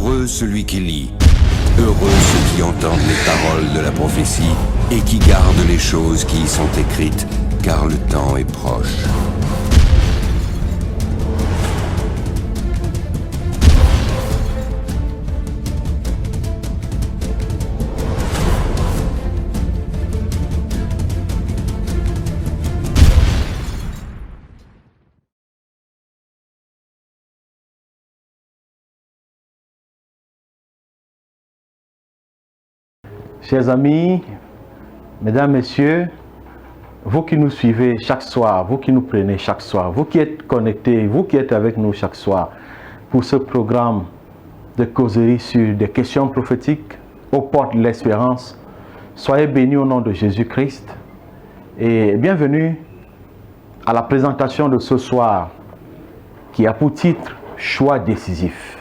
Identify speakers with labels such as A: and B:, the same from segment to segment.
A: Heureux celui qui lit, heureux ceux qui entendent les paroles de la prophétie et qui gardent les choses qui y sont écrites, car le temps est proche.
B: Chers amis, mesdames, messieurs, vous qui nous suivez chaque soir, vous qui nous prenez chaque soir, vous qui êtes connectés, vous qui êtes avec nous chaque soir pour ce programme de causerie sur des questions prophétiques aux portes de l'espérance, soyez bénis au nom de Jésus-Christ et bienvenue à la présentation de ce soir qui a pour titre « Choix décisif ».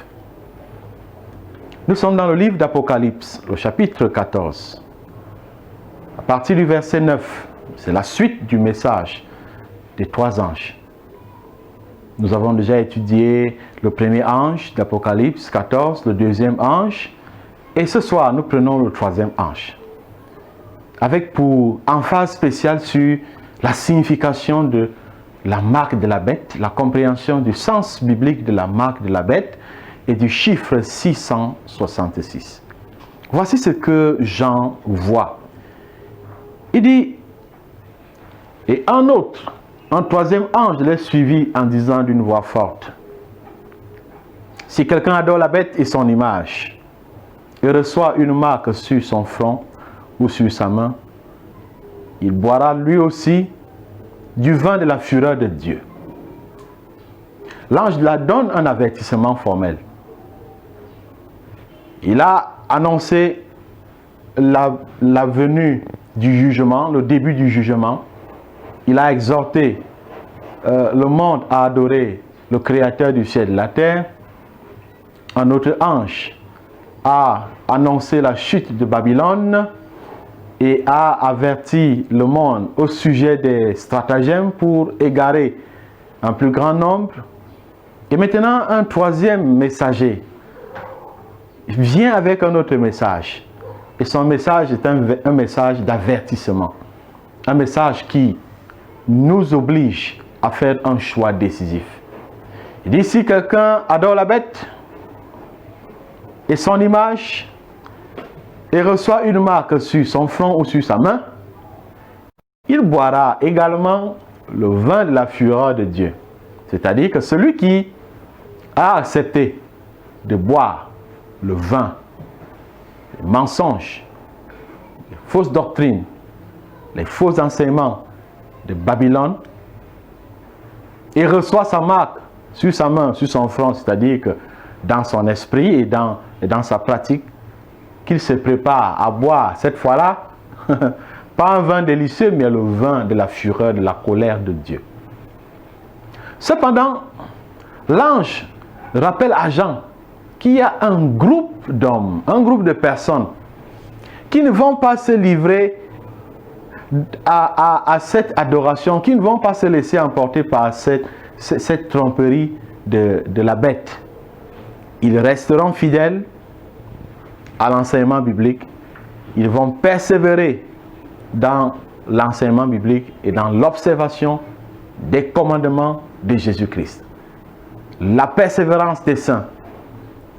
B: Nous sommes dans le livre d'Apocalypse, le chapitre 14. À partir du verset 9, c'est la suite du message des trois anges. Nous avons déjà étudié le premier ange d'Apocalypse 14, le deuxième ange, et ce soir, nous prenons le troisième ange, avec pour emphase spéciale sur la signification de la marque de la bête, la compréhension du sens biblique de la marque de la bête, et du chiffre 666. Voici ce que Jean voit. Il dit, et un troisième ange les suivit en disant d'une voix forte, si quelqu'un adore la bête et son image, et reçoit une marque sur son front ou sur sa main, il boira lui aussi du vin de la fureur de Dieu. L'ange la donne un avertissement formel. Il a annoncé la venue du jugement, le début du jugement. Il a exhorté le monde à adorer le Créateur du ciel et de la terre. Un autre ange a annoncé la chute de Babylone et a averti le monde au sujet des stratagèmes pour égarer un plus grand nombre. Et maintenant, un troisième messager vient avec un autre message. Et son message est un message d'avertissement. Un message qui nous oblige à faire un choix décisif. Il dit, si quelqu'un adore la bête et son image et reçoit une marque sur son front ou sur sa main, il boira également le vin de la fureur de Dieu. C'est-à-dire que celui qui a accepté de boire le vin, les mensonges, les fausses doctrines, les faux enseignements de Babylone et reçoit sa marque sur sa main, sur son front, c'est-à-dire que dans son esprit et dans sa pratique, qu'il se prépare à boire cette fois-là, pas un vin délicieux, mais le vin de la fureur, de la colère de Dieu. Cependant, l'ange rappelle à Jean qu'il y a un groupe d'hommes, un groupe de personnes qui ne vont pas se livrer à cette adoration, qui ne vont pas se laisser emporter par cette tromperie de la bête. Ils resteront fidèles à l'enseignement biblique. Ils vont persévérer dans l'enseignement biblique et dans l'observation des commandements de Jésus-Christ. La persévérance des saints,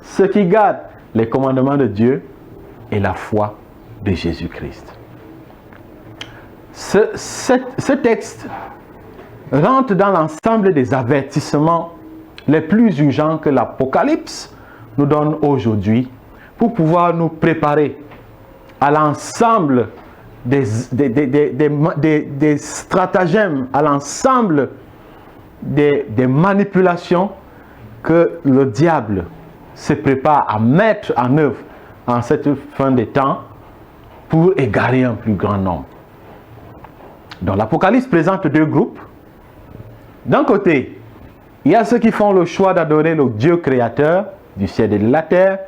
B: ceux qui gardent les commandements de Dieu et la foi de Jésus-Christ. Ce texte rentre dans l'ensemble des avertissements les plus urgents que l'Apocalypse nous donne aujourd'hui pour pouvoir nous préparer à l'ensemble des stratagèmes, à l'ensemble des manipulations que le diable se prépare à mettre en œuvre en cette fin des temps pour égarer un plus grand nombre. Donc l'Apocalypse présente deux groupes. D'un côté, il y a ceux qui font le choix d'adorer le Dieu créateur du ciel et de la terre.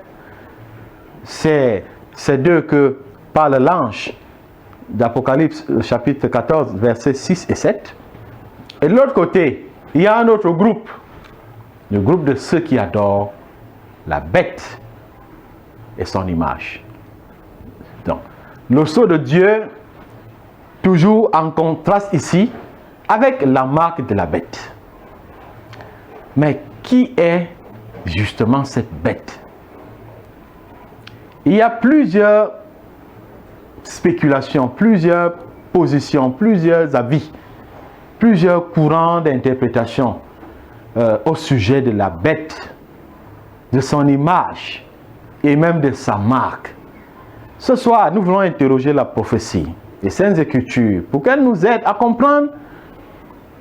B: C'est d'eux que parle l'ange d'Apocalypse chapitre 14, versets 6 et 7. Et de l'autre côté, il y a un autre groupe, le groupe de ceux qui adorent la bête et son image. Donc, le sceau de Dieu, toujours en contraste ici, avec la marque de la bête. Mais qui est justement cette bête? Il y a plusieurs spéculations, plusieurs positions, plusieurs avis, plusieurs courants d'interprétation au sujet de la bête, de son image et même de sa marque. Ce soir, nous voulons interroger la prophétie, les Saintes Écritures, pour qu'elles nous aident à comprendre,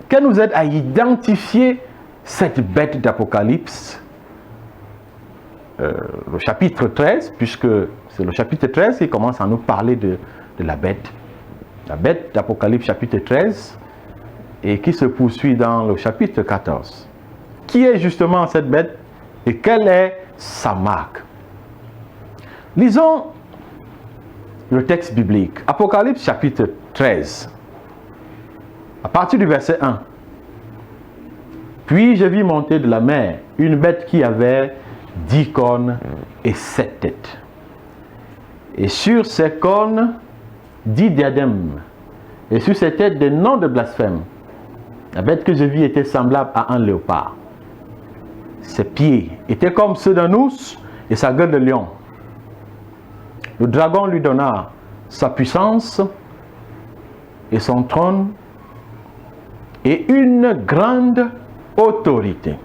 B: qu'elles nous aident à identifier cette bête d'Apocalypse, le chapitre 13, puisque c'est le chapitre 13 qui commence à nous parler de la bête. La bête d'Apocalypse chapitre 13 et qui se poursuit dans le chapitre 14. Qui est justement cette bête et quelle est sa marque? Lisons le texte biblique. Apocalypse chapitre 13. À partir du verset 1. Puis je vis monter de la mer une bête qui avait 10 cornes et 7 têtes. Et sur ses cornes, 10 diadèmes. Et sur ses têtes, des noms de blasphème. La bête que je vis était semblable à un léopard. Ses pieds étaient comme ceux d'un ours et sa gueule de lion. Le dragon lui donna sa puissance et son trône et une grande autorité.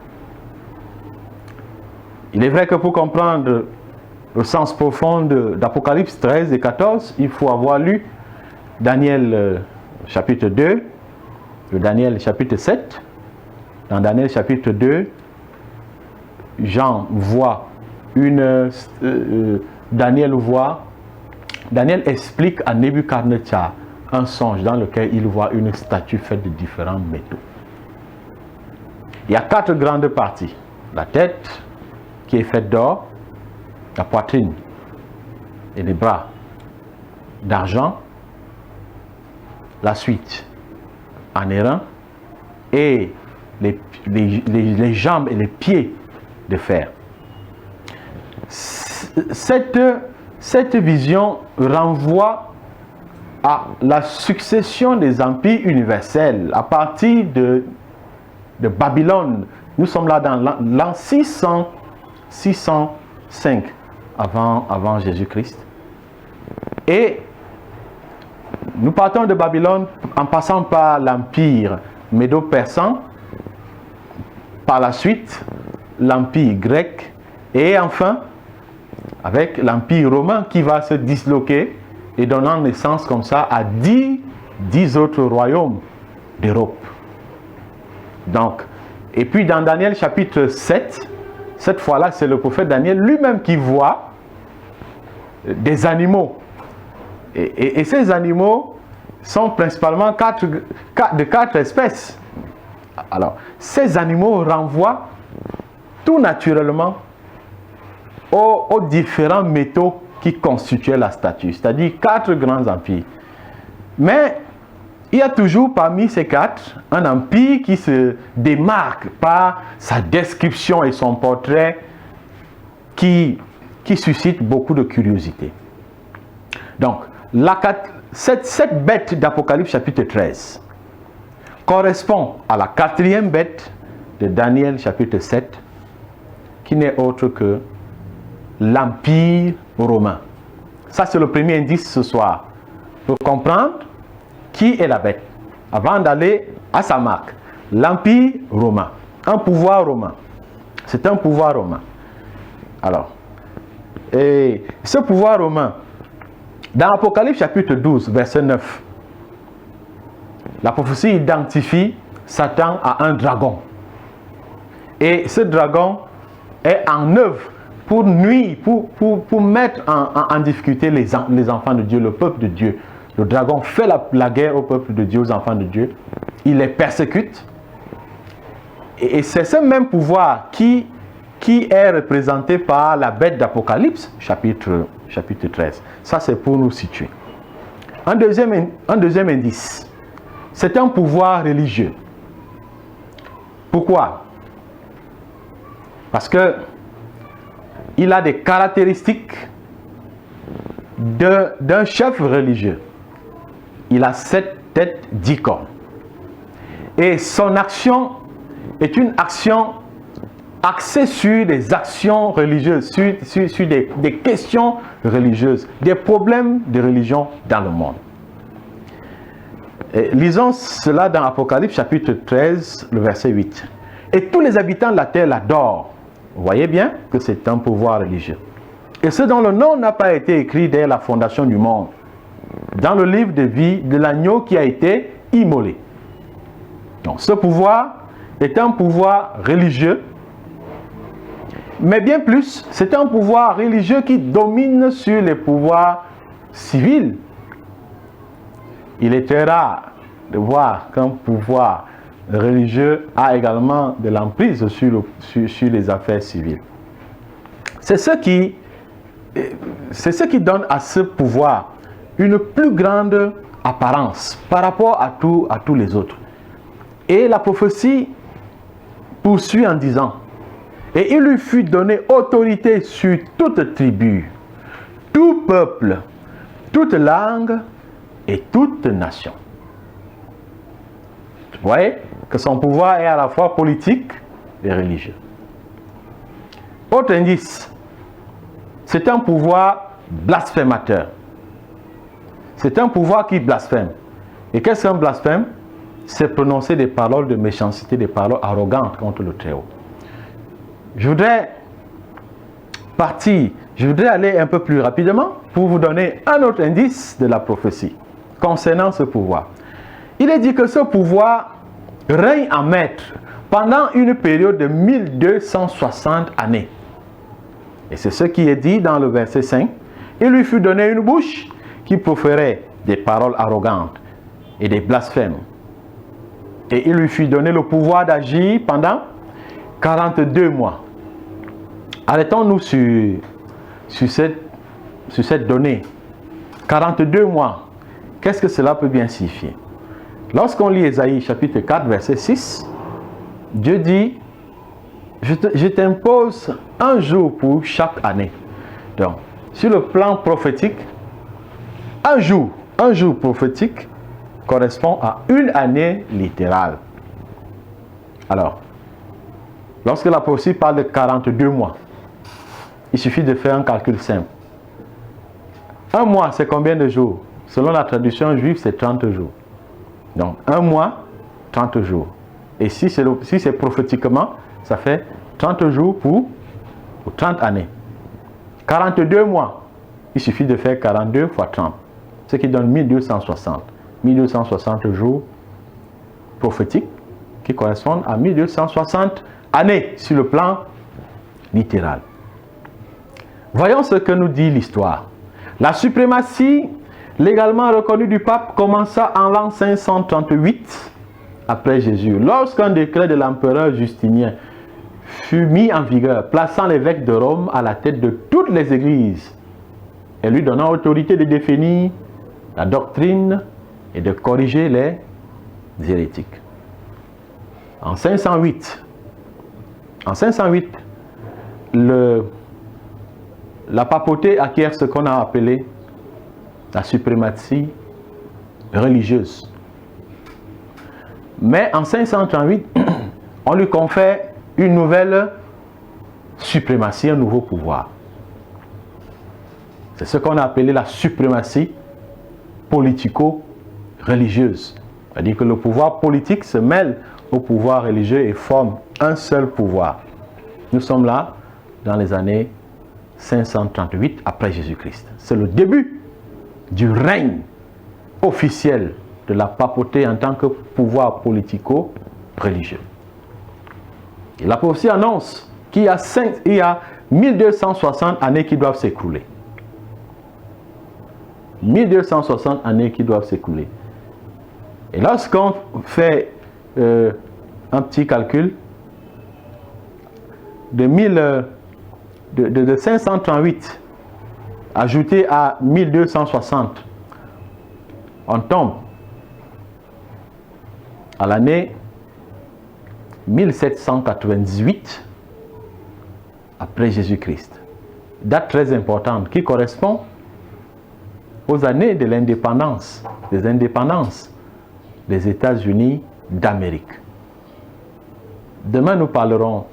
B: Il est vrai que pour comprendre le sens profond d'Apocalypse 13 et 14, il faut avoir lu Daniel chapitre 2, le Daniel chapitre 7. Dans Daniel chapitre 2, Jean voit Daniel explique à Nebuchadnezzar un songe dans lequel il voit une statue faite de différents métaux. Il y a 4 grandes parties. La tête qui est faite d'or, la poitrine et les bras d'argent, la suite en airain et les jambes et les pieds de fer. Cette vision renvoie à la succession des empires universels à partir de Babylone. Nous sommes là dans l'an 605 avant Jésus-Christ. Et nous partons de Babylone en passant par l'empire médo-persan, par la suite l'empire grec et enfin avec l'empire romain qui va se disloquer et donnant naissance comme ça à 10 autres royaumes d'Europe. Donc, et puis dans Daniel chapitre 7, cette fois-là c'est le prophète Daniel lui-même qui voit des animaux. Et ces animaux sont principalement de 4 espèces. Alors, ces animaux renvoient tout naturellement aux différents métaux qui constituaient la statue, c'est-à-dire 4 grands empires. Mais il y a toujours parmi ces 4 un empire qui se démarque par sa description et son portrait qui suscite beaucoup de curiosité. Donc, cette bête d'Apocalypse chapitre 13 correspond à la 4e bête de Daniel chapitre 7 qui n'est autre que l'Empire romain. Ça, c'est le premier indice ce soir pour comprendre qui est la bête. Avant d'aller à sa marque, l'Empire romain, un pouvoir romain. C'est un pouvoir romain. Alors, et ce pouvoir romain, dans Apocalypse chapitre 12, verset 9, la prophétie identifie Satan à un dragon. Et ce dragon est en œuvre pour nuire, pour mettre en difficulté les enfants de Dieu, le peuple de Dieu. Le dragon fait la guerre au peuple de Dieu, aux enfants de Dieu. Il les persécute. Et c'est ce même pouvoir qui est représenté par la bête d'Apocalypse, chapitre 13. Ça, c'est pour nous situer. Un deuxième indice, c'est un pouvoir religieux. Pourquoi? Parce que il a des caractéristiques d'un chef religieux. Il a 7 têtes, 10 cornes. Et son action est une action axée sur des actions religieuses, sur des questions religieuses, des problèmes de religion dans le monde. Et lisons cela dans Apocalypse chapitre 13, le verset 8. Et tous les habitants de la terre l'adorent. Vous voyez bien que c'est un pouvoir religieux. Et ce dont le nom n'a pas été écrit dès la fondation du monde, dans le livre de vie de l'agneau qui a été immolé. Donc ce pouvoir est un pouvoir religieux, mais bien plus, c'est un pouvoir religieux qui domine sur les pouvoirs civils. Il est très rare de voir qu'un pouvoir religieux a également de l'emprise sur les affaires civiles. C'est ce qui donne à ce pouvoir une plus grande apparence par rapport à tous les autres. Et la prophétie poursuit en disant: et il lui fut donné autorité sur toute tribu, tout peuple, toute langue et toute nation. Vous voyez que son pouvoir est à la fois politique et religieux. Autre indice, c'est un pouvoir blasphémateur. C'est un pouvoir qui blasphème. Et qu'est-ce qu'un blasphème? C'est prononcer des paroles de méchanceté, des paroles arrogantes contre le Très-Haut. Je voudrais aller un peu plus rapidement pour vous donner un autre indice de la prophétie concernant ce pouvoir. Il est dit que ce pouvoir règne en maître pendant une période de 1260 années. Et c'est ce qui est dit dans le verset 5. Il lui fut donné une bouche qui proférait des paroles arrogantes et des blasphèmes. Et il lui fut donné le pouvoir d'agir pendant 42 mois. Arrêtons-nous sur cette donnée. 42 mois. Qu'est-ce que cela peut bien signifier? Lorsqu'on lit Ésaïe chapitre 4, verset 6, Dieu dit: je t'impose un jour pour chaque année. Donc, sur le plan prophétique, un jour prophétique correspond à une année littérale. Alors, lorsque la prophétie parle de 42 mois, il suffit de faire un calcul simple. Un mois, c'est combien de jours? Selon la traduction juive, c'est 30 jours. Donc, un mois, 30 jours. Et si c'est prophétiquement, ça fait 30 jours pour 30 années. 42 mois, il suffit de faire 42 fois 30, ce qui donne 1260. 1260 jours prophétiques qui correspondent à 1260 années sur le plan littéral. Voyons ce que nous dit l'histoire. La suprématie légalement reconnue du pape commença en l'an 538 après Jésus, lorsqu'un décret de l'empereur Justinien fut mis en vigueur, plaçant l'évêque de Rome à la tête de toutes les églises et lui donnant autorité de définir la doctrine et de corriger les hérétiques. En 508, la papauté acquiert ce qu'on a appelé la suprématie religieuse. Mais en 538, on lui confère une nouvelle suprématie, un nouveau pouvoir. C'est ce qu'on a appelé la suprématie politico-religieuse. C'est-à-dire que le pouvoir politique se mêle au pouvoir religieux et forme un seul pouvoir. Nous sommes là dans les années 538 après Jésus-Christ. C'est le début du règne officiel de la papauté en tant que pouvoir politico-religieux. Et la prophétie annonce qu'il y a 1260 années qui doivent s'écouler. 1260 années qui doivent s'écouler. Et lorsqu'on fait un petit calcul, de 538 ajouté à 1260, on tombe à l'année 1798 après Jésus-Christ. Date très importante qui correspond aux années de l'indépendance, des indépendances des États-Unis d'Amérique. Demain, nous parlerons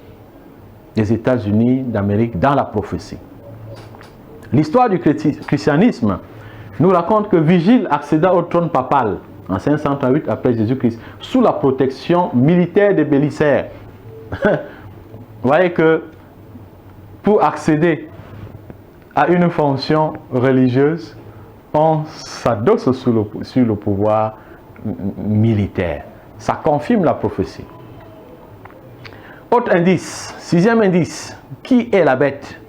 B: des États-Unis d'Amérique dans la prophétie. L'histoire du christianisme nous raconte que Vigile accéda au trône papal en 538 après Jésus-Christ sous la protection militaire des Bélicères. Vous voyez que pour accéder à une fonction religieuse, on s'adosse sur le pouvoir militaire. Ça confirme la prophétie. Autre indice, sixième indice, qui est la bête?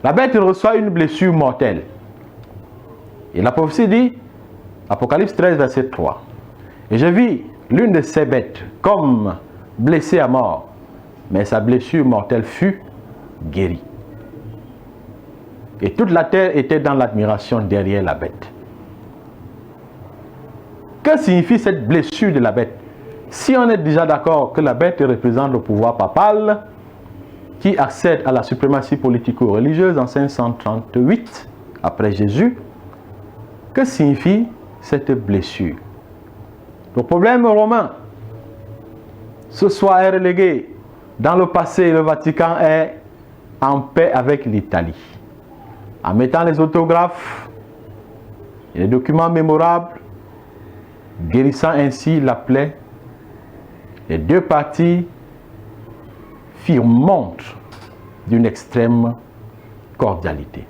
B: La bête reçoit une blessure mortelle. Et la prophétie dit, Apocalypse 13, verset 3. Et je vis l'une de ces bêtes comme blessée à mort, mais sa blessure mortelle fut guérie. Et toute la terre était dans l'admiration derrière la bête. Que signifie cette blessure de la bête? Si on est déjà d'accord que la bête représente le pouvoir papal qui accède à la suprématie politico-religieuse en 538 après Jésus, que signifie cette blessure? Le problème romain ce soir est relégué. Dans le passé, le Vatican est en paix avec l'Italie. En mettant les autographes et les documents mémorables, guérissant ainsi la plaie, les deux parties firent montre d'une extrême cordialité.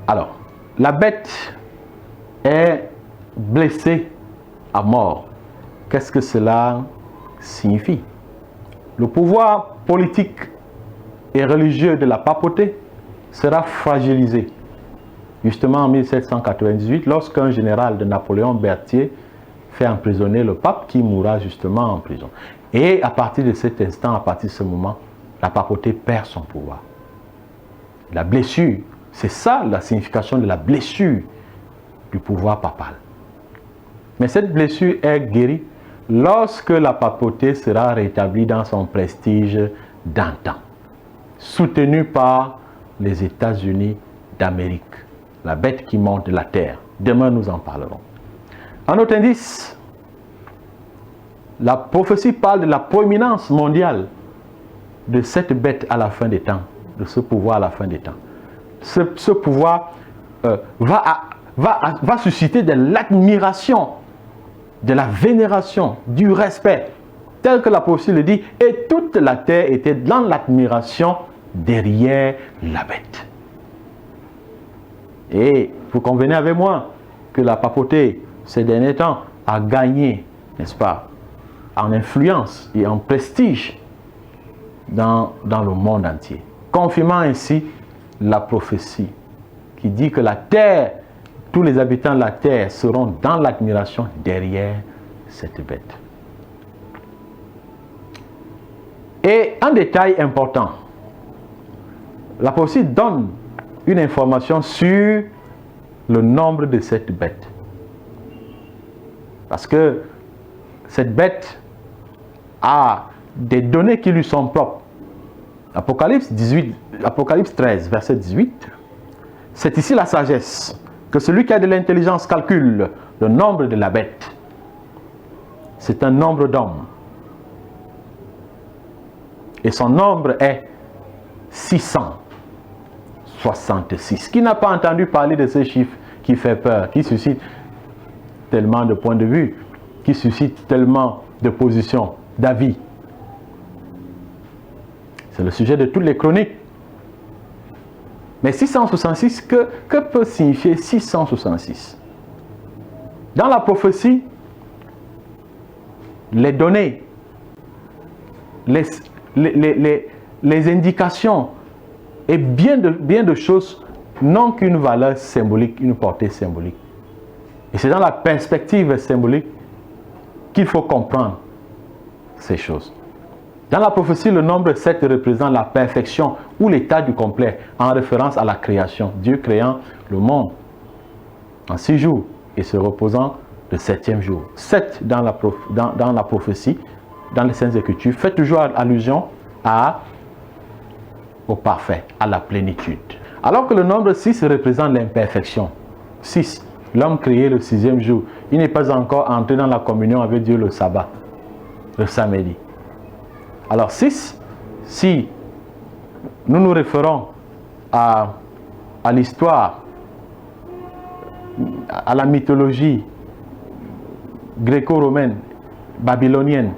B: Alors, la bête est blessée à mort. Qu'est-ce que cela signifie? Le pouvoir politique et religieux de la papauté sera fragilisé. Justement en 1798, lorsqu'un général de Napoléon Berthier fait emprisonner le pape qui mourra justement en prison. Et à partir de cet instant, à partir de ce moment, la papauté perd son pouvoir. La blessure, c'est ça la signification de la blessure du pouvoir papal. Mais cette blessure est guérie lorsque la papauté sera rétablie dans son prestige d'antan, soutenue par les États-Unis d'Amérique, la bête qui monte de la terre. Demain, nous en parlerons. Un autre indice, la prophétie parle de la proéminence mondiale de cette bête à la fin des temps, de ce pouvoir à la fin des temps. Ce pouvoir va susciter de l'admiration, de la vénération, du respect, tel que la prophétie le dit, et toute la terre était dans l'admiration derrière la bête. Et vous convenez avec moi que la papauté, ces derniers temps, a gagné, n'est-ce pas, en influence et en prestige dans le monde entier, confirmant ainsi la prophétie qui dit que la terre, tous les habitants de la terre seront dans l'admiration derrière cette bête. Et un détail important, la prophétie donne une information sur le nombre de cette bête. Parce que cette bête a des données qui lui sont propres. Apocalypse 13, verset 18. C'est ici la sagesse, que celui qui a de l'intelligence calcule le nombre de la bête. C'est un nombre d'hommes. Et son nombre est 666. Qui n'a pas entendu parler de ce chiffre qui fait peur, qui suscite tellement de points de vue, qui suscite tellement de positions, d'avis? C'est le sujet de toutes les chroniques. Mais 666, que peut signifier 666? Dans la prophétie, les données, les indications et bien de choses n'ont qu'une valeur symbolique, une portée symbolique. Et c'est dans la perspective symbolique qu'il faut comprendre ces choses. Dans la prophétie, le nombre 7 représente la perfection ou l'état du complet, en référence à la création. Dieu créant le monde en 6 jours et se reposant le 7e jour. 7 dans la prophétie, dans les Saintes Écritures, fait toujours allusion au parfait, à la plénitude. Alors que le nombre 6 représente l'imperfection. 6, l'homme créé le 6e jour. Il n'est pas encore entré dans la communion avec Dieu le sabbat, le samedi. Alors 6, si nous nous référons à l'histoire, à la mythologie gréco-romaine, babylonienne,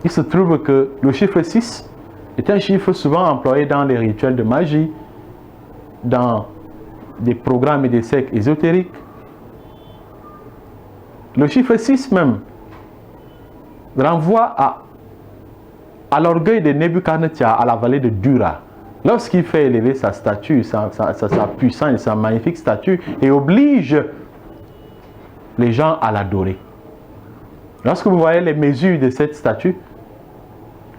B: il se trouve que le chiffre 6 est un chiffre souvent employé dans les rituels de magie, dans des programmes et des sectes ésotériques. Le chiffre 6 même renvoie à l'orgueil de Nebuchadnezzar à la vallée de Dura, lorsqu'il fait élever sa statue, sa puissante et sa magnifique statue, et oblige les gens à l'adorer. Lorsque vous voyez les mesures de cette statue,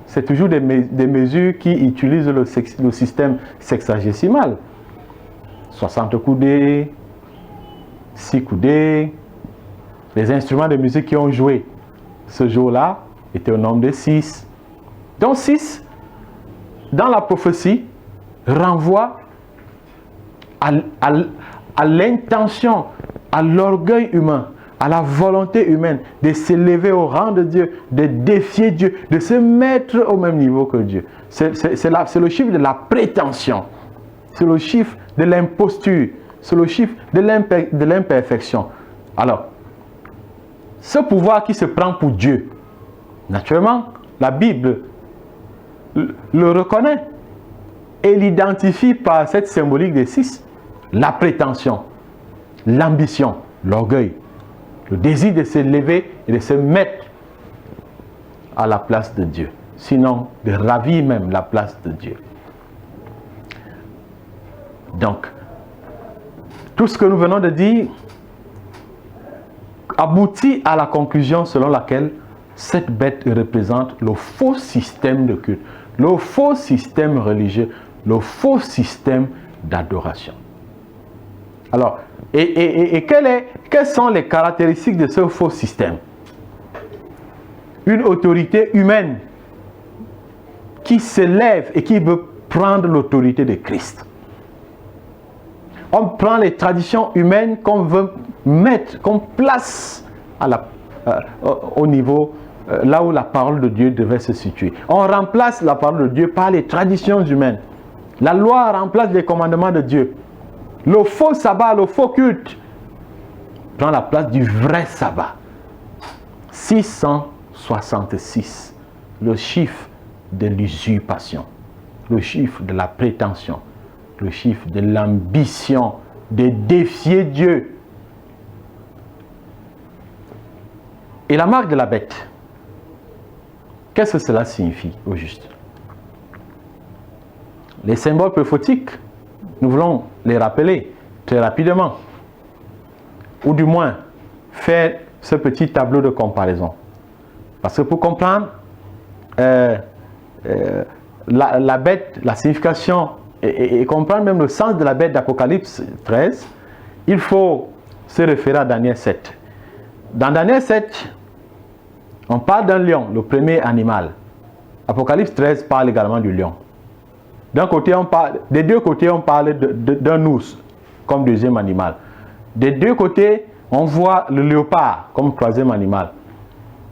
B: c'est toujours des mesures qui utilisent le système sexagésimal. 60 coudées, 6 coudées. Les instruments de musique qui ont joué ce jour-là étaient au nombre de 6. Donc 6, dans la prophétie, renvoie à l'intention, à l'orgueil humain, à la volonté humaine de s'élever au rang de Dieu, de défier Dieu, de se mettre au même niveau que Dieu. C'est le chiffre de la prétention, c'est le chiffre de l'imposture, c'est le chiffre de l'imperfection. Alors, ce pouvoir qui se prend pour Dieu, naturellement, la Bible le reconnaît et l'identifie par cette symbolique des 6, la prétention, l'ambition, l'orgueil, le désir de s'élever et de se mettre à la place de Dieu, sinon de ravir même la place de Dieu. Donc, tout ce que nous venons de dire aboutit à la conclusion selon laquelle cette bête représente le faux système de culte, le faux système religieux, le faux système d'adoration. Alors, quelles sont les caractéristiques de ce faux système? Une autorité humaine qui s'élève et qui veut prendre l'autorité de Christ. On prend les traditions humaines qu'on veut mettre, qu'on place au niveau là où la parole de Dieu devait se situer. On remplace la parole de Dieu par les traditions humaines. La loi remplace les commandements de Dieu. Le faux sabbat, le faux culte prend la place du vrai sabbat. 666, le chiffre de l'usurpation, le chiffre de la prétention, le chiffre de l'ambition de défier Dieu. Et la marque de la bête, qu'est-ce que cela signifie au juste? Les symboles prophétiques, nous voulons les rappeler très rapidement, ou du moins faire ce petit tableau de comparaison. Parce que pour comprendre la bête, la signification et comprendre même le sens de la bête d'Apocalypse 13, il faut se référer à Daniel 7. Dans Daniel 7, on parle d'un lion, le premier animal. Apocalypse 13 parle également du lion. D'un côté, des deux côtés, on parle d'un ours comme deuxième animal. Des deux côtés, on voit le léopard comme troisième animal.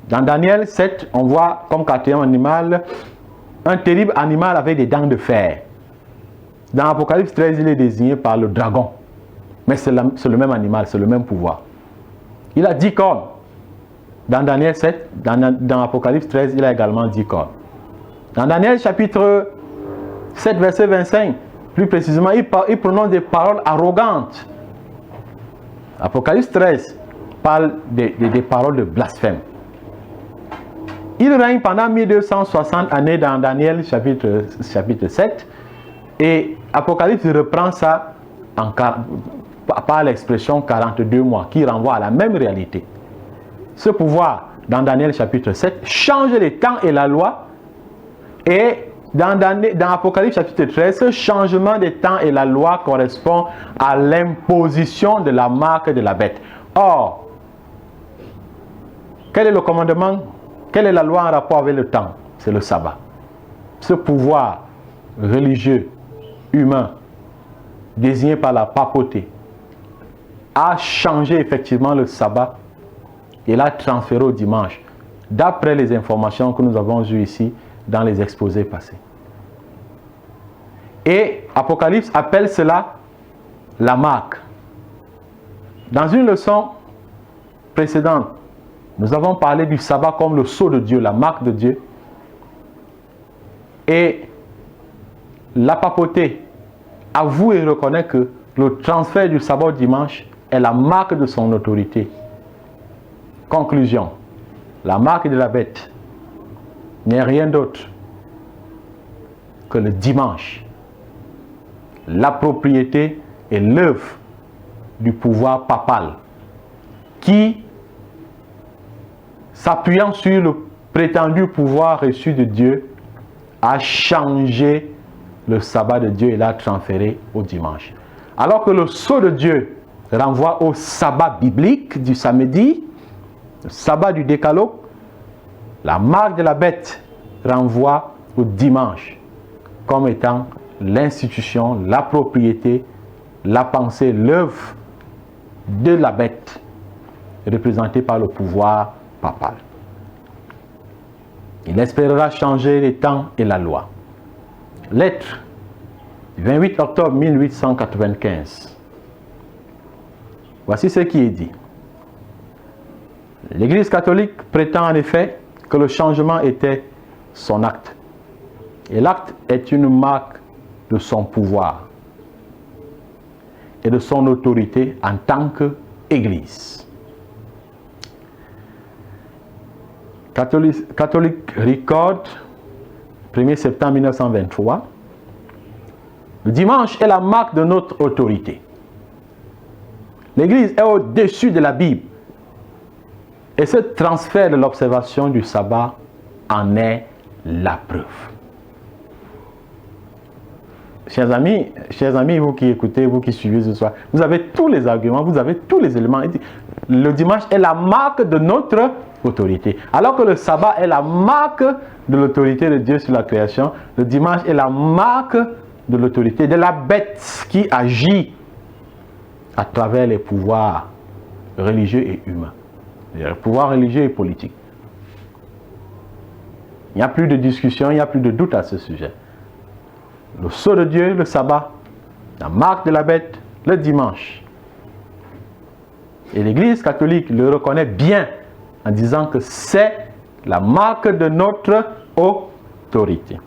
B: Dans Daniel 7, on voit comme quatrième animal un terrible animal avec des dents de fer. Dans Apocalypse 13, il est désigné par le dragon. Mais c'est le même animal, c'est le même pouvoir. Il a 10 cornes. Dans Daniel 7, dans Apocalypse 13, il a également 10 cornes. Dans Daniel chapitre 7, verset 25, plus précisément, il prononce des paroles arrogantes. Apocalypse 13 parle des paroles de blasphème. Il règne pendant 1260 années dans Daniel chapitre 7 et Apocalypse reprend ça par l'expression 42 mois qui renvoie à la même réalité. Ce pouvoir dans Daniel chapitre 7 change les temps et la loi, et dans Apocalypse chapitre 13, ce changement des temps et la loi correspond à l'imposition de la marque de la bête. Or, quel est le commandement? Quelle est la loi en rapport avec le temps? C'est le sabbat. Ce pouvoir religieux, humain, désigné par la papauté, a changé effectivement le sabbat et l'a transféré au dimanche, d'après les informations que nous avons eues ici dans les exposés passés. Et Apocalypse appelle cela la marque. Dans une leçon précédente, nous avons parlé du sabbat comme le sceau de Dieu, la marque de Dieu. Et la papauté avoue et reconnaît que le transfert du sabbat au dimanche est la marque de son autorité. Conclusion, la marque de la bête n'est rien d'autre que le dimanche, la propriété et l'œuvre du pouvoir papal qui, s'appuyant sur le prétendu pouvoir reçu de Dieu, a changé le sabbat de Dieu et l'a transféré au dimanche. Alors que le sceau de Dieu renvoie au sabbat biblique du samedi, le sabbat du décalogue, la marque de la bête renvoie au dimanche comme étant l'institution, la propriété, la pensée, l'œuvre de la bête représentée par le pouvoir papal. Il espérera changer les temps et la loi. Lettre du 28 octobre 1895. Voici ce qui est dit. L'Église catholique prétend en effet que le changement était son acte. Et l'acte est une marque de son pouvoir et de son autorité en tant qu'Église. Catholic Record, 1er septembre 1923. Le dimanche est la marque de notre autorité. L'Église est au-dessus de la Bible. Et ce transfert de l'observation du sabbat en est la preuve. Chers amis, vous qui écoutez, vous qui suivez ce soir, vous avez tous les arguments, vous avez tous les éléments. Le dimanche est la marque de notre autorité. Alors que le sabbat est la marque de l'autorité de Dieu sur la création, le dimanche est la marque de l'autorité de la bête qui agit à travers les pouvoirs religieux et humains, les pouvoirs religieux et politiques. Il n'y a plus de discussion, il n'y a plus de doute à ce sujet. Le sceau de Dieu, le sabbat, la marque de la bête, le dimanche. Et l'Église catholique le reconnaît bien en disant que c'est la marque de notre autorité.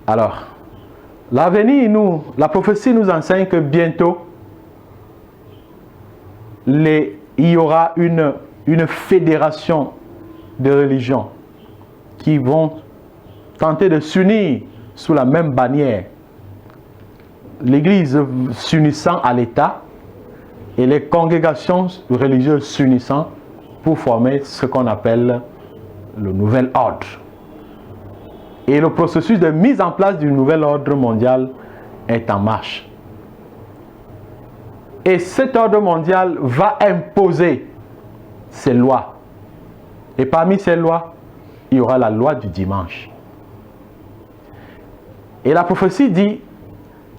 B: Alors, l'avenir, la prophétie nous enseigne que bientôt, il y aura une fédération de religions qui vont tenter de s'unir sous la même bannière. L'Église s'unissant à l'État et les congrégations religieuses s'unissant pour former ce qu'on appelle le nouvel ordre. Et le processus de mise en place du nouvel ordre mondial est en marche. Et cet ordre mondial va imposer ses lois. Et parmi ces lois, il y aura la loi du dimanche. Et la prophétie dit,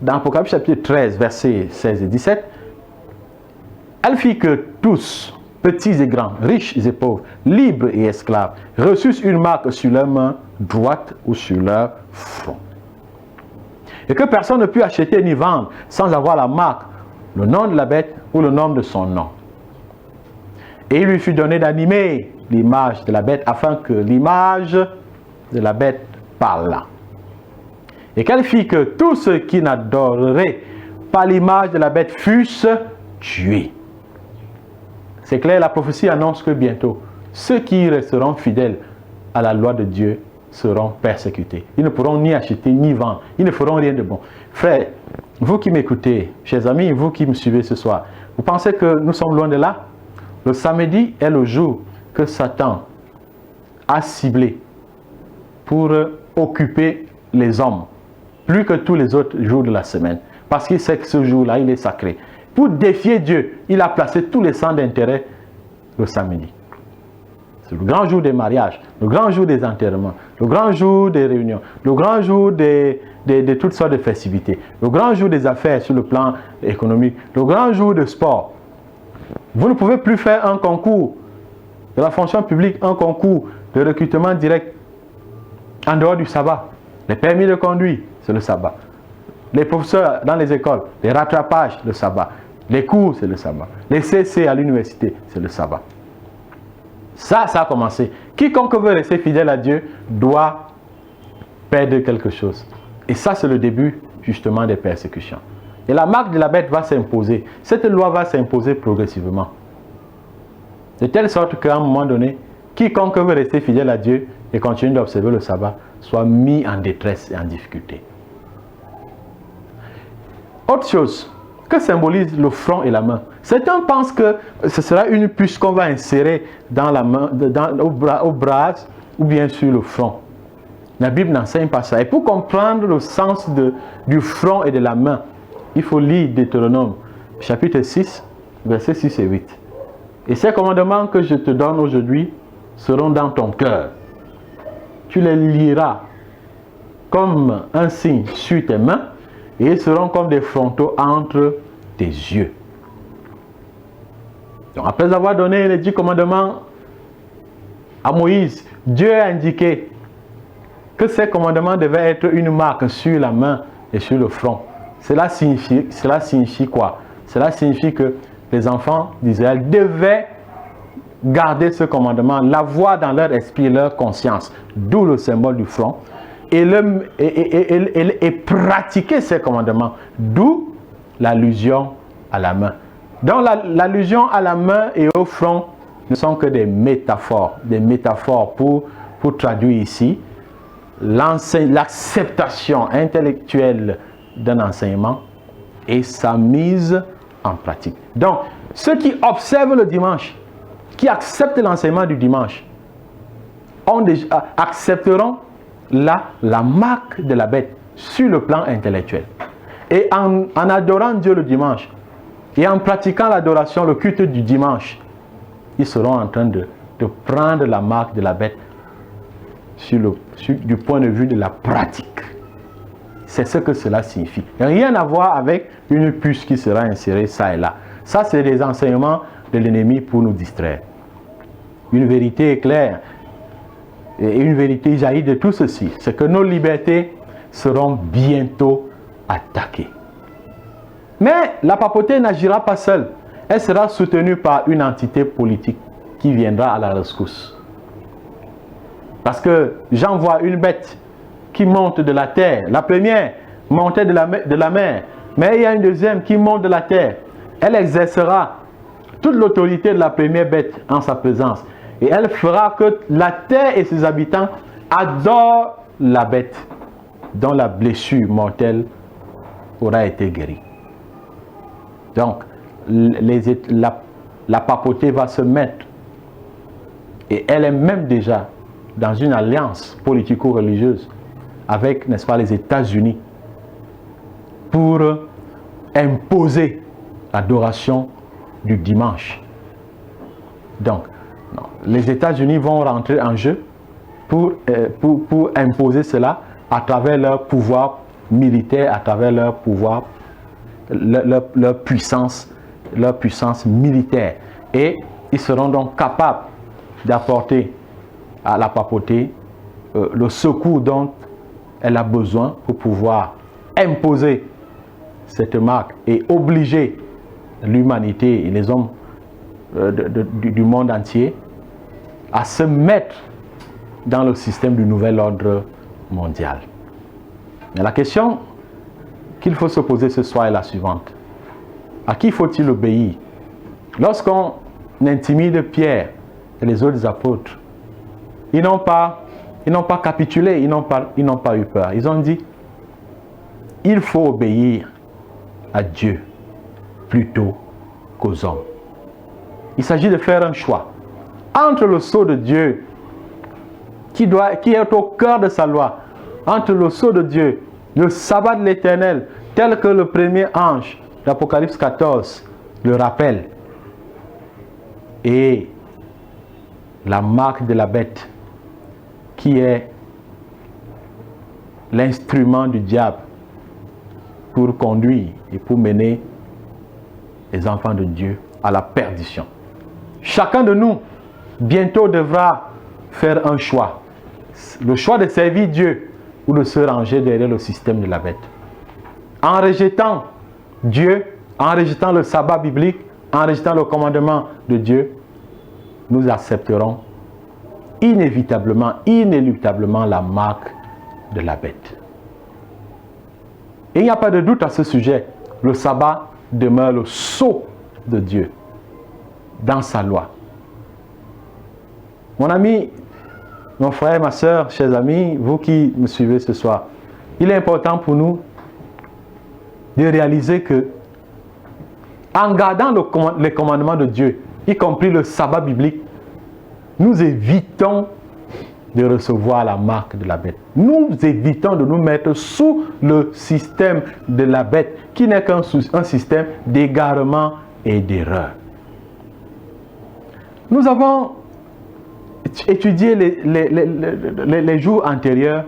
B: dans Apocalypse chapitre 13, versets 16 et 17, elle fit que tous, petits et grands, riches et pauvres, libres et esclaves, reçussent une marque sur leur main droite ou sur leur front. Et que personne ne put acheter ni vendre sans avoir la marque, le nom de la bête ou le nom de son nom. Et il lui fut donné d'animer l'image de la bête afin que l'image de la bête parlât. Et qu'elle fit que tous ceux qui n'adoreraient pas l'image de la bête fussent tués. C'est clair, la prophétie annonce que bientôt, ceux qui resteront fidèles à la loi de Dieu seront persécutés. Ils ne pourront ni acheter ni vendre. Ils ne feront rien de bon. Frères, vous qui m'écoutez, chers amis, vous qui me suivez ce soir, vous pensez que nous sommes loin de là? Le samedi est le jour que Satan a ciblé pour occuper les hommes, plus que tous les autres jours de la semaine. Parce qu'il sait que ce jour-là, il est sacré. Pour défier Dieu, il a placé tous les centres d'intérêt le samedi. C'est le grand jour des mariages, le grand jour des enterrements, le grand jour des réunions, le grand jour de toutes sortes de festivités, le grand jour des affaires sur le plan économique, le grand jour de sport. Vous ne pouvez plus faire un concours de la fonction publique, un concours de recrutement direct en dehors du sabbat. Les permis de conduire, c'est le sabbat. Les professeurs dans les écoles, les rattrapages, le sabbat. Les cours, c'est le sabbat. Les CC à l'université, c'est le sabbat. Ça a commencé. Quiconque veut rester fidèle à Dieu doit perdre quelque chose. Et ça, c'est le début, justement, des persécutions. Et la marque de la bête va s'imposer. Cette loi va s'imposer progressivement. De telle sorte qu'à un moment donné, quiconque veut rester fidèle à Dieu et continuer d'observer le sabbat soit mis en détresse et en difficulté. Autre chose, que symbolise le front et la main? Certains pensent que ce sera une puce qu'on va insérer dans la main, au bras ou bien sur le front. La Bible n'enseigne pas ça. Et pour comprendre le sens du front et de la main, il faut lire Deutéronome, chapitre 6, versets 6 et 8. Et ces commandements que je te donne aujourd'hui seront dans ton cœur. Tu les liras comme un signe sur tes mains et ils seront comme des frontaux entre tes yeux. Donc, après avoir donné les 10 commandements à Moïse, Dieu a indiqué que ces commandements devaient être une marque sur la main et sur le front. Cela signifie quoi? Cela signifie que les enfants d'Israël devaient garder ce commandement, l'avoir dans leur esprit et leur conscience, d'où le symbole du front, et pratiquer ces commandements, d'où l'allusion à la main. Donc l'allusion à la main et au front ne sont que des métaphores pour traduire ici l'acceptation intellectuelle d'un enseignement et sa mise en pratique. Donc, ceux qui observent le dimanche, qui acceptent l'enseignement du dimanche, accepteront la marque de la bête sur le plan intellectuel. Et en adorant Dieu le dimanche, et en pratiquant l'adoration, le culte du dimanche, ils seront en train de prendre la marque de la bête du point de vue de la pratique. C'est ce que cela signifie. Rien à voir avec une puce qui sera insérée ça et là. Ça, c'est des enseignements de l'ennemi pour nous distraire. Une vérité est claire et une vérité jaillit de tout ceci. C'est que nos libertés seront bientôt attaquées. Mais la papauté n'agira pas seule. Elle sera soutenue par une entité politique qui viendra à la rescousse. Parce que j'envoie une bête qui monte de la terre. La première montait de la mer. Mais il y a une deuxième qui monte de la terre. Elle exercera toute l'autorité de la première bête en sa présence. Et elle fera que la terre et ses habitants adorent la bête dont la blessure mortelle aura été guérie. Donc, la papauté va se mettre, et elle est même déjà dans une alliance politico-religieuse avec, n'est-ce pas, les États-Unis pour imposer l'adoration du dimanche. Donc, non, les États-Unis vont rentrer en jeu pour imposer cela à travers leur pouvoir militaire, à travers leur pouvoir, leur puissance militaire. Et ils seront donc capables d'apporter à la papauté le secours dont elle a besoin pour pouvoir imposer cette marque et obliger l'humanité et les hommes du monde entier à se mettre dans le système du nouvel ordre mondial. Mais la question qu'il faut se poser ce soir est la suivante. À qui faut-il obéir? Lorsqu'on intimide Pierre et les autres apôtres, ils n'ont pas capitulé, ils n'ont pas eu peur. Ils ont dit, il faut obéir à Dieu plutôt qu'aux hommes. Il s'agit de faire un choix entre le sceau de Dieu qui est au cœur de sa loi, entre le sceau de Dieu, le sabbat de l'Éternel, tel que le premier ange d'Apocalypse 14 le rappelle, et la marque de la bête, qui est l'instrument du diable pour conduire et pour mener les enfants de Dieu à la perdition. Chacun de nous, bientôt, devra faire un choix. Le choix de servir Dieu ou de se ranger derrière le système de la bête. En rejetant Dieu, en rejetant le sabbat biblique, en rejetant le commandement de Dieu, nous accepterons inévitablement, inéluctablement la marque de la bête. Et il n'y a pas de doute à ce sujet. Le sabbat demeure le sceau de Dieu dans sa loi. Mon ami, mon frère, ma soeur, chers amis, vous qui me suivez ce soir, il est important pour nous de réaliser que en gardant les commandements de Dieu, y compris le sabbat biblique, nous évitons de recevoir la marque de la bête. Nous évitons de nous mettre sous le système de la bête, qui n'est qu'un système d'égarement et d'erreur. Nous avons étudié les jours antérieurs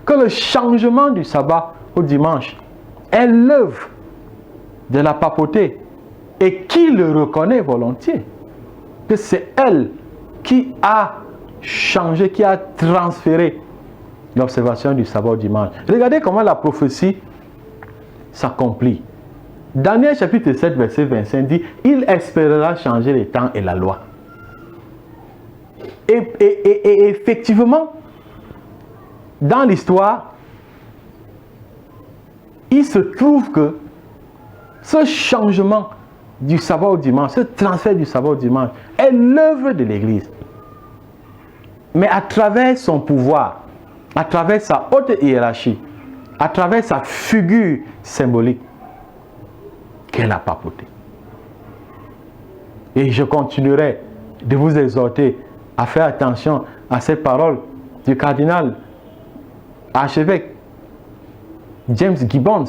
B: que le changement du sabbat au dimanche est l'œuvre de la papauté, et qui le reconnaît volontiers, que c'est elle qui a changé, qui a transféré l'observation du sabbat au dimanche. Regardez comment la prophétie s'accomplit. Daniel chapitre 7 verset 25 dit: il espérera changer les temps et la loi. Et effectivement, dans l'histoire, il se trouve que ce changement du sabbat au dimanche, ce transfert du sabbat au dimanche, est l'œuvre de l'Église. Mais à travers son pouvoir, à travers sa haute hiérarchie, à travers sa figure symbolique, qu'est la papauté. Et je continuerai de vous exhorter à faire attention à ces paroles du cardinal archevêque James Gibbons.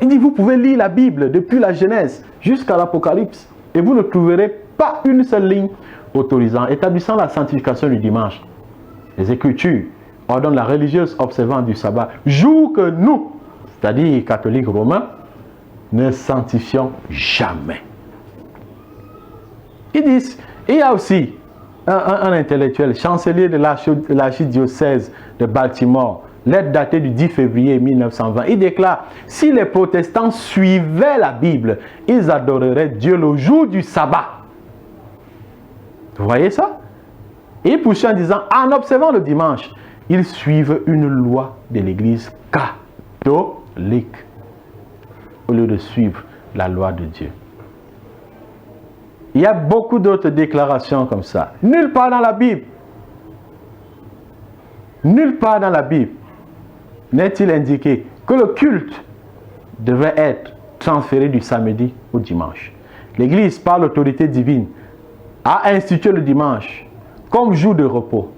B: Il dit: vous pouvez lire la Bible depuis la Genèse jusqu'à l'Apocalypse et vous ne trouverez pas une seule ligne autorisant, établissant la sanctification du dimanche. Les Écritures ordonnent la religieuse observance du sabbat, jour que nous, c'est-à-dire catholiques romains, ne sanctifions jamais. Ils disent, il y a aussi un intellectuel, chancelier de l'archidiocèse de Baltimore, lettre datée du 10 février 1920, il déclare: si les protestants suivaient la Bible, ils adoreraient Dieu le jour du sabbat. Vous voyez ça? Et il poursuit en disant: en observant le dimanche, ils suivent une loi de l'Église catholique au lieu de suivre la loi de Dieu. Il y a beaucoup d'autres déclarations comme ça. Nulle part dans la Bible, nulle part dans la Bible n'est-il indiqué que le culte devait être transféré du samedi au dimanche. L'Église, par l'autorité divine, a institué le dimanche comme jour de repos.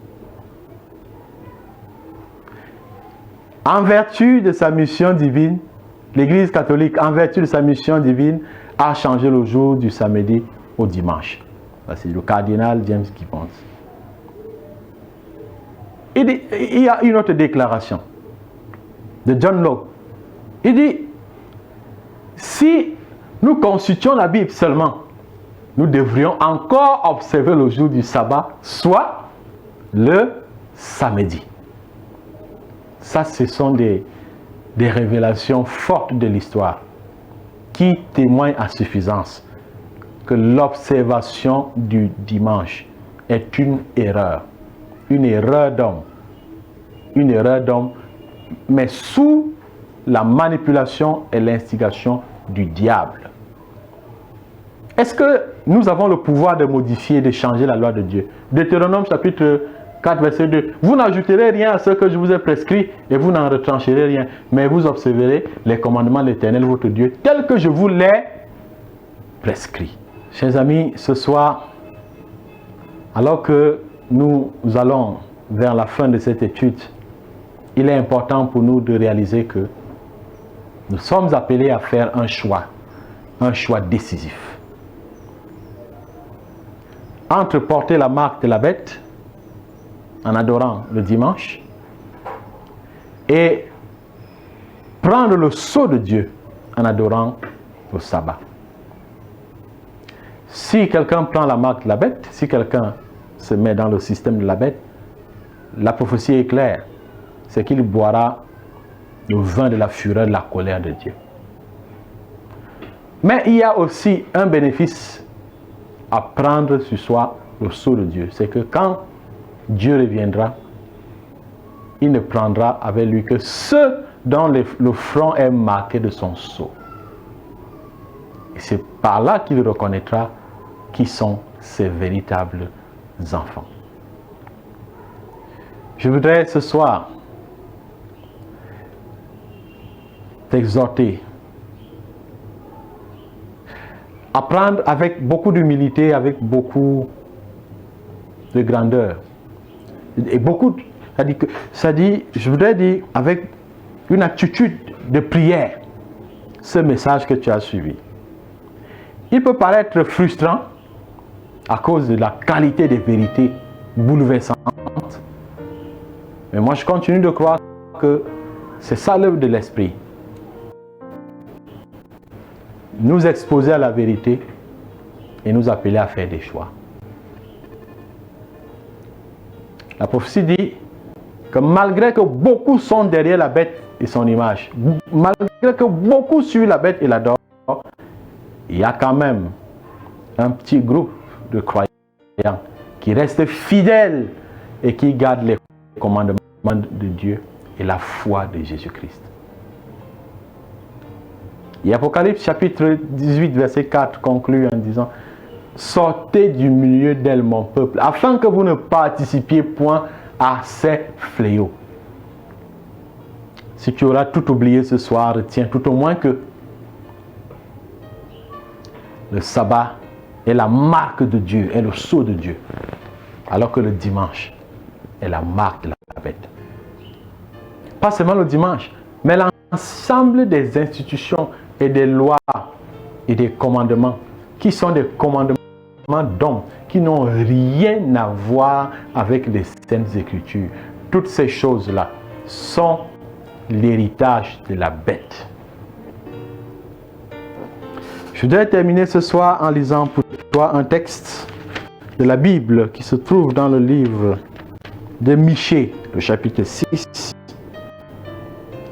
B: En vertu de sa mission divine, l'Église catholique, en vertu de sa mission divine, a changé le jour du samedi au dimanche. C'est le cardinal James Gibbons. Il y a une autre déclaration de John Locke. Il dit: si nous consultions la Bible seulement, nous devrions encore observer le jour du sabbat, soit le samedi. Ça, ce sont des révélations fortes de l'histoire qui témoignent à suffisance que l'observation du dimanche est une erreur d'homme, mais sous la manipulation et l'instigation du diable. Est-ce que nous avons le pouvoir de modifier, de changer la loi de Dieu? Deutéronome chapitre 4 verset 2. Vous n'ajouterez rien à ce que je vous ai prescrit et vous n'en retrancherez rien, mais vous observerez les commandements de l'Éternel votre Dieu tels que je vous les prescrit. Chers amis, ce soir, alors que nous allons vers la fin de cette étude, il est important pour nous de réaliser que nous sommes appelés à faire un choix décisif. Entre porter la marque de la bête en adorant le dimanche et prendre le sceau de Dieu en adorant le sabbat. Si quelqu'un prend la marque de la bête, si quelqu'un se met dans le système de la bête, la prophétie est claire, c'est qu'il boira le vin de la fureur, de la colère de Dieu. Mais il y a aussi un bénéfice à prendre sur soi le sceau de Dieu. C'est que quand Dieu reviendra, il ne prendra avec lui que ceux dont le front est marqué de son sceau. Et c'est par là qu'il reconnaîtra qui sont ses véritables enfants. Je voudrais ce soir t'exhorter à prendre avec beaucoup d'humilité, avec beaucoup de grandeur. Et beaucoup, je voudrais dire, avec une attitude de prière, ce message que tu as suivi. Il peut paraître frustrant à cause de la qualité des vérités bouleversantes, mais moi je continue de croire que c'est ça l'œuvre de l'Esprit. Nous exposer à la vérité et nous appeler à faire des choix. La prophétie dit que malgré que beaucoup sont derrière la bête et son image, malgré que beaucoup suivent la bête et l'adorent, il y a quand même un petit groupe de croyants qui restent fidèles et qui gardent les commandements de Dieu et la foi de Jésus-Christ. Et Apocalypse chapitre 18 verset 4 conclut en disant: sortez du milieu d'elle mon peuple, afin que vous ne participiez point à ces fléaux. Si tu auras tout oublié ce soir, retiens tout au moins que le sabbat est la marque de Dieu, est le sceau de Dieu, alors que le dimanche est la marque de la bête. Pas seulement le dimanche, mais l'ensemble des institutions et des lois et des commandements qui sont des commandements d'hommes qui n'ont rien à voir avec les Saintes Écritures. Toutes ces choses-là sont l'héritage de la bête. Je voudrais terminer ce soir en lisant pour toi un texte de la Bible qui se trouve dans le livre de Michée, le chapitre 6,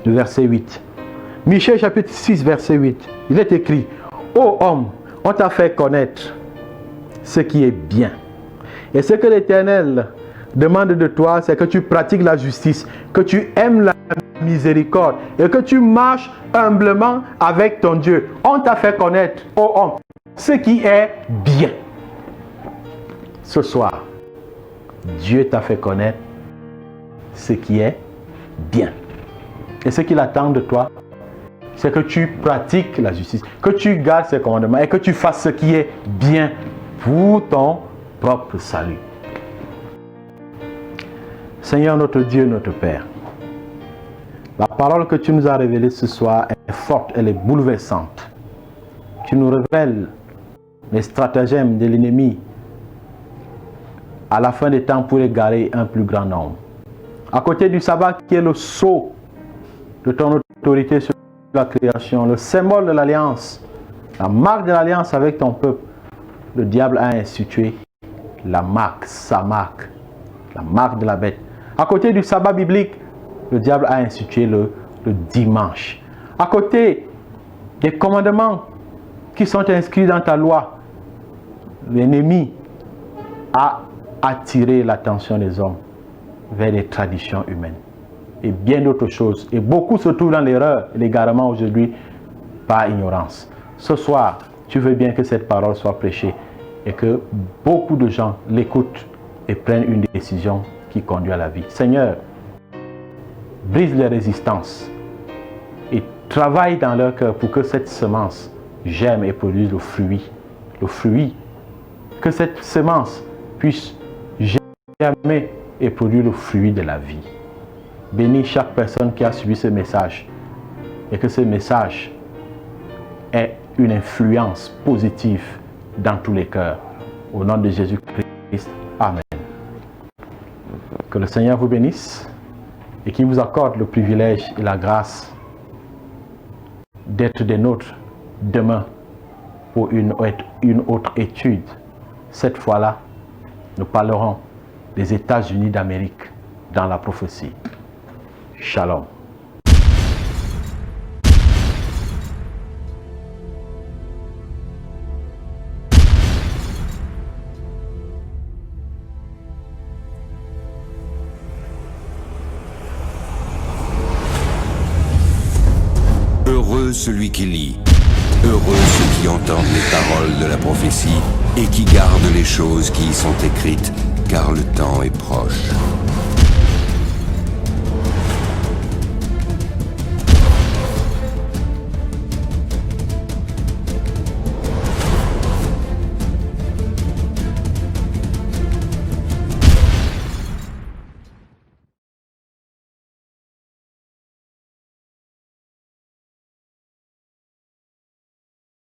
B: le verset 8. Michée chapitre 6, verset 8. Il est écrit: ô homme, on t'a fait connaître ce qui est bien. Et ce que l'Éternel demande de toi, c'est que tu pratiques la justice, que tu aimes la miséricorde et que tu marches humblement avec ton Dieu. On t'a fait connaître, ô homme, ce qui est bien. Ce soir, Dieu t'a fait connaître ce qui est bien. Et ce qu'il attend de toi, c'est que tu pratiques la justice, que tu gardes ses commandements et que tu fasses ce qui est bien pour ton propre salut. Seigneur notre Dieu, notre Père, la parole que tu nous as révélée ce soir est forte, elle est bouleversante. Tu nous révèles les stratagèmes de l'ennemi à la fin des temps pour égarer un plus grand nombre. À côté du sabbat qui est le sceau de ton autorité sur la création, le symbole de l'alliance, la marque de l'alliance avec ton peuple, le diable a institué la marque, sa marque, la marque de la bête. À côté du sabbat biblique, le diable a institué le dimanche. À côté des commandements qui sont inscrits dans ta loi, l'ennemi a attiré l'attention des hommes vers les traditions humaines et bien d'autres choses. Et beaucoup se trouvent dans l'erreur et l'égarement aujourd'hui par ignorance. Ce soir, tu veux bien que cette parole soit prêchée et que beaucoup de gens l'écoutent et prennent une décision qui conduit à la vie. Seigneur, brise les résistances et travaille dans leur cœur pour que cette semence germe et produise le fruit. Le fruit. Que cette semence puisse germer et produire le fruit de la vie. Bénis chaque personne qui a suivi ce message et que ce message ait une influence positive dans tous les cœurs. Au nom de Jésus-Christ. Amen. Que le Seigneur vous bénisse et qu'il vous accorde le privilège et la grâce d'être des nôtres demain pour une autre étude. Cette fois-là, nous parlerons des États-Unis d'Amérique dans la prophétie. Shalom.
A: Heureux celui qui lit, heureux ceux qui entendent les paroles de la prophétie et qui gardent les choses qui y sont écrites, car le temps est proche.